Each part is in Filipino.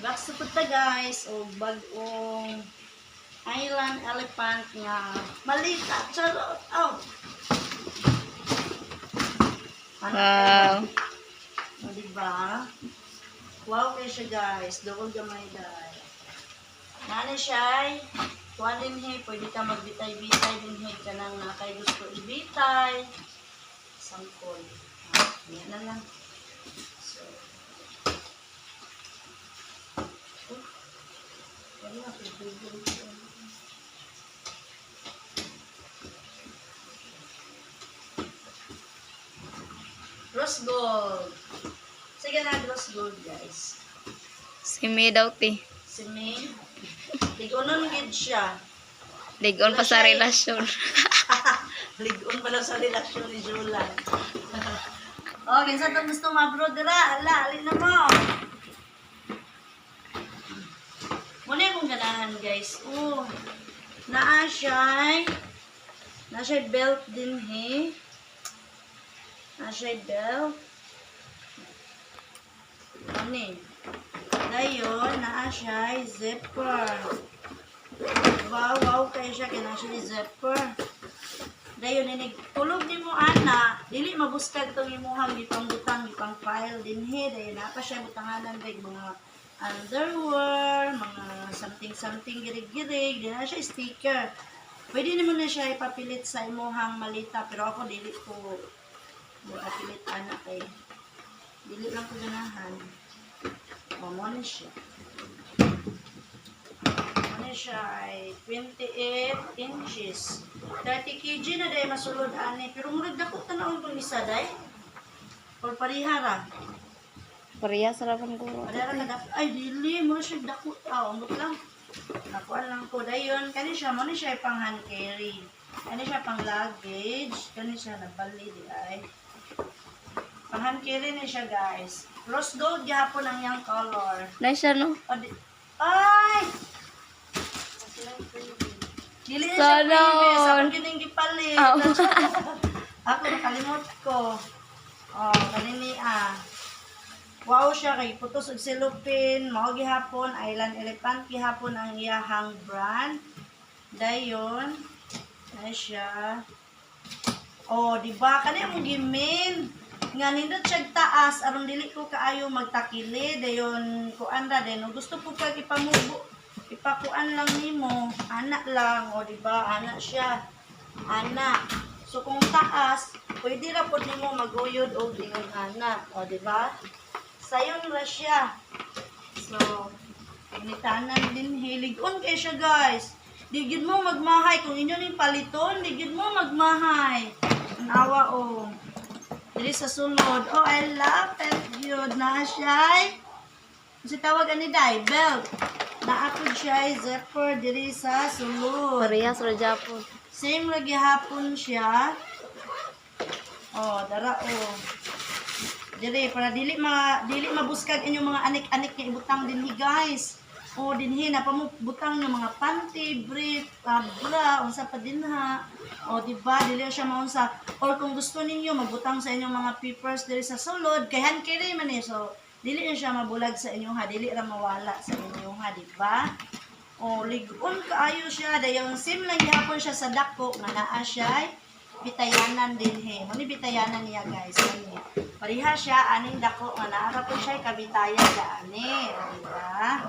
Box sa punta guys, o bagong Island Elephant nga malita. Charot! Oh! Wow. O diba? Wow kayo siya guys. Doon gamay guys. Nani siya kuha din pwede ka magbitay-bitay din ka nang kay gusto ibitay. Sangkol. Yan na lang. So, rose gold. Sige na, rose gold guys. Si May daw ti. Si May. Ligunon gid siya. Ligon pa sa relasyon. Ligon pala sa relasyon ni Julan. Oh, kinsa tong gusto ma-bro dira? Ala, alin na mo. Muna yung ganahan guys. Oh, naa siya belt din naa siya belt. Ano dayon, naa siya zipper. Wow, wow kayo siya, kaya siya zipper. Dayon, tulog ni mo ana, dili mabuskag itong imuhang gipang butang, gipang file din dayon, napa siya butanganan bag mga underwear, mga something girig-girig, din na siya sticker. Pwede naman na siya ipapilit sa imuhang malita, pero ako dili ko ipapilit anak dili lang ko ganahan. Mamon siya. Ay 28 inches. 30 kg na day masulod ani, pero murag dako tanaw pang isa day. Or parihara. Parehas ra man ko. Ay dili mo siya dako taw, ambot lang. Nakuan lang ko dayon, kani siya mo ni siya pang hand carry. Kani siya pang luggage, kani siya nabali di ay. Pang hand carry ni siya guys. Rose gold gihapon ang yang color. Nice no? Ay! Dili na siya previous. Ako gining gipalit. Oh. Ako nakalimot ko. Oh, kanini wow siya kay putos og cellophane. Mao gihapon Island Elephant gihapon ang iyahang brand. Dayon ay siya. Oh, di ba kani mo gimin? Nga nindot siya taas aron dili ko kaayo magtakili dayon kuan ra den gusto ko pag ipamubo ipakuan lang nimo anak lang o di ba anak siya anak so kung taas pwede ra pud nimo maguyod og ingon anak o di ba sayon ra siya so initanan din hiligon kay siya guys di gid mo magmahay kung inyo ning paliton di gid mo magmahay nawa o dili sa sulod. Oh, I love it. Yun na siya. Kasi tawag ani day, belt. Naapod siya, zipper, dili sa sulod. Parehas ra japon. Same lagi hapon siya. Oh, dara oh. Dili para dili mabuskag inyong mga anik-anik nga ibutang dinhi guys. Oh, dinhi na pamubutang ng mga panty, brief, bra, unsa pa dinha. O, diba? Dili siya maunsa. Or kung gusto ninyo, magbutang sa inyong mga papers dili sa sulod, kay hand carry man so, dili na siya mabulag sa inyong dili ra mawala sa inyong diba? O, ligon kaayo siya. Dayon, sim lang gihapon siya sa dako, nga naa siya, bitayanan din Muni bitayanan niya guys. Pariha siya, aning dako, nga naara po siya, kabitayan sa ani. Diba?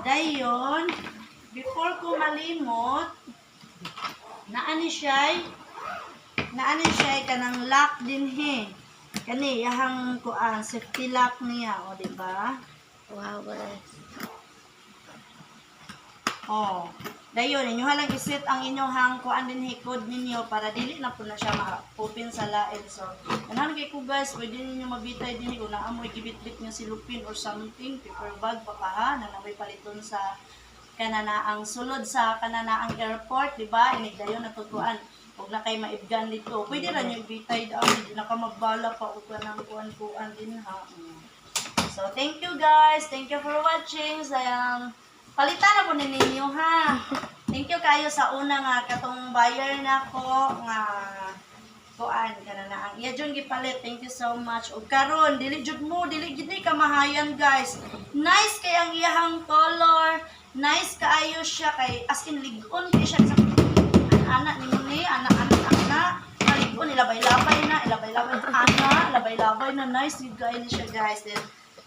Dayon, before ko malimot, naani siya kanang lock din kani yahang kuan safety lock niya o di ba Wow, guys. oh dayon inyo halang iset ang inyong kuan din code ninyo para dili na po na siya ma-open sa lain so anan kay ko guys pwede ninyo mabitay din kung naamoy gibit-bit nga silupin or something paper bag pa na may paliton sa kananaang sulod sa kananaang airport, di ba? Inigdayon na tutuan. Huwag na kayo maibgan dito. Pwede rin yung bitay daw. Hindi na ka magbala pa. Huwag ka ng kuan-kuan din ha. So, thank you guys. Thank you for watching. Sayang, palitan na po ninyo ha. Thank you kayo sa una nga katong buyer na ko nga kuan kana na ang iya jud gipalit. Thank you so much. Ug karon dili jud ni kamahayan guys. Nice kay ang iyahang color. Nice kaayo siya kay as in ligon kay siya sa anak ni anak ligon ilabay-labay na labay-labay na nice yun kaayo ni siya guys. Then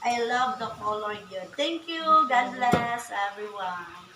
I love the color yun. Thank you. God bless everyone.